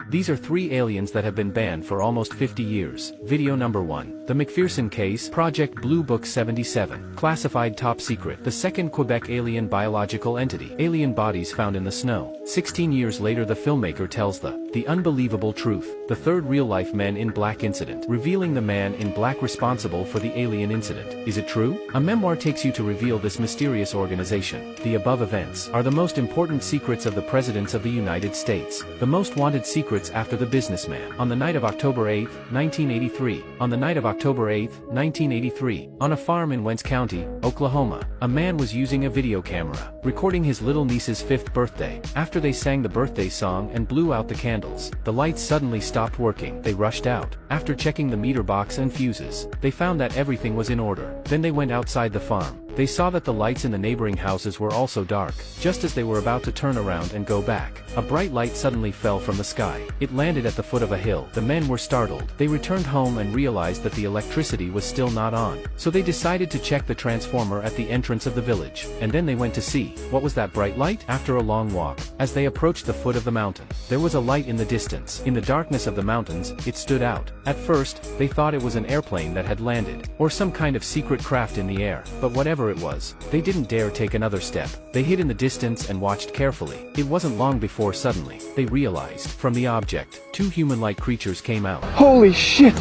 These are 3 aliens that have been banned for almost 50 years. Video number 1. The McPherson Case, Project Blue Book 77. Classified top secret. The second Quebec alien biological entity. Alien bodies found in the snow. 16 years later the filmmaker tells the unbelievable truth. The third real-life Men in Black incident. Revealing the man in black responsible for the alien incident. Is it true? A memoir takes you to reveal this mysterious organization. The above events are the most important secrets of the presidents of the United States. The most wanted secrets after the businessman. On the night of October 8, 1983. On the night of October 8, 1983. On a farm in Wentz County, Oklahoma, a man was using a video camera, recording his little niece's 5th birthday. After they sang the birthday song and blew out the candles, the lights suddenly stopped working. They rushed out. After checking the meter box and fuses, they found that everything was in order. Then they went outside the farm. They saw that the lights in the neighboring houses were also dark. Just as they were about to turn around and go back, a bright light suddenly fell from the sky. It landed at the foot of a hill. The men were startled. They returned home and realized that the electricity was still not on. So they decided to check the transformer at the entrance of the village. And then they went to see, what was that bright light? After a long walk, as they approached the foot of the mountain, there was a light in the distance. In the darkness of the mountains, it stood out. At first, they thought it was an airplane that had landed, or some kind of secret craft in the air. But whatever it was, they didn't dare take another step. They hid in the distance and watched carefully. It wasn't long before suddenly, they realized, from the object, 2 human-like creatures came out. Holy shit!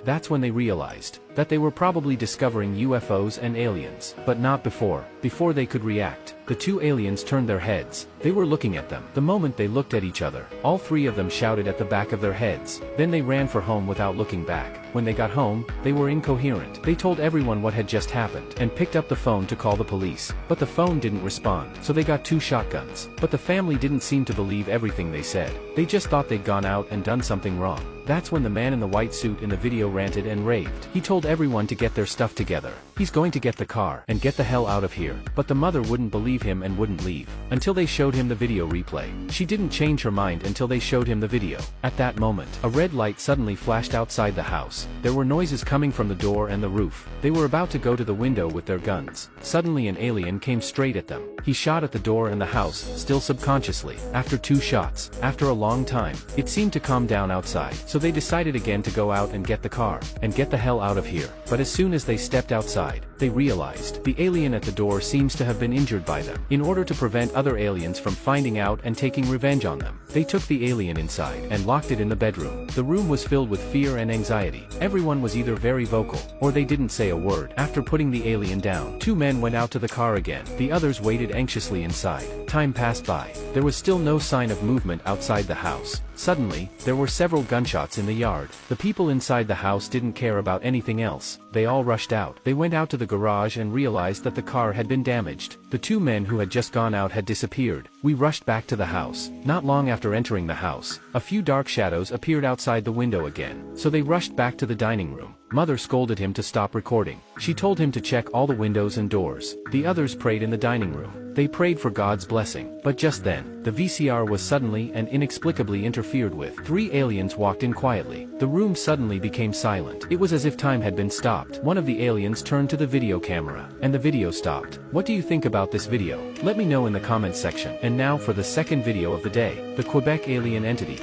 That's when they realized that they were probably discovering UFOs and aliens, but not before. Before they could react, the 2 aliens turned their heads. They were looking at them. The moment they looked at each other, all 3 of them shouted at the back of their heads. Then they ran for home without looking back. When they got home, they were incoherent. They told everyone what had just happened, and picked up the phone to call the police. But the phone didn't respond, so they got 2 shotguns. But the family didn't seem to believe everything they said. They just thought they'd gone out and done something wrong. That's when the man in the white suit in the video ranted and raved. He told everyone to get their stuff together. He's going to get the car and get the hell out of here. But the mother wouldn't believe him and wouldn't leave until they showed him the video replay. She didn't change her mind until they showed him the video. At that moment, a red light suddenly flashed outside the house. There were noises coming from the door and the roof. They were about to go to the window with their guns. Suddenly an alien came straight at them. He shot at the door and the house, still subconsciously. After 2 shots, after a long time, it seemed to calm down outside. So they decided again to go out and get the car, and get the hell out of here. But as soon as they stepped outside, they realized the alien at the door seems to have been injured by them. In order to prevent other aliens from finding out and taking revenge on them, they took the alien inside and locked it in the bedroom. The room was filled with fear and anxiety. Everyone was either very vocal, or they didn't say a word. After putting the alien down, 2 men went out to the car again. The others waited anxiously inside. Time passed by. There was still no sign of movement outside the house. Suddenly, there were several gunshots in the yard. The people inside the house didn't care about anything else. They all rushed out. They went out to the garage and realized that the car had been damaged. The 2 men who had just gone out had disappeared. We rushed back to the house. Not long after entering the house, a few dark shadows appeared outside the window again. So they rushed back to the dining room. Mother scolded him to stop recording. She told him to check all the windows and doors. The others prayed in the dining room. They prayed for God's blessing. But just then, the VCR was suddenly and inexplicably interfered with. 3 aliens walked in quietly. The room suddenly became silent. It was as if time had been stopped. One of the aliens turned to the video camera, and the video stopped. What do you think about this video? Let me know in the comments section. And now for the second video of the day, the Quebec alien entity.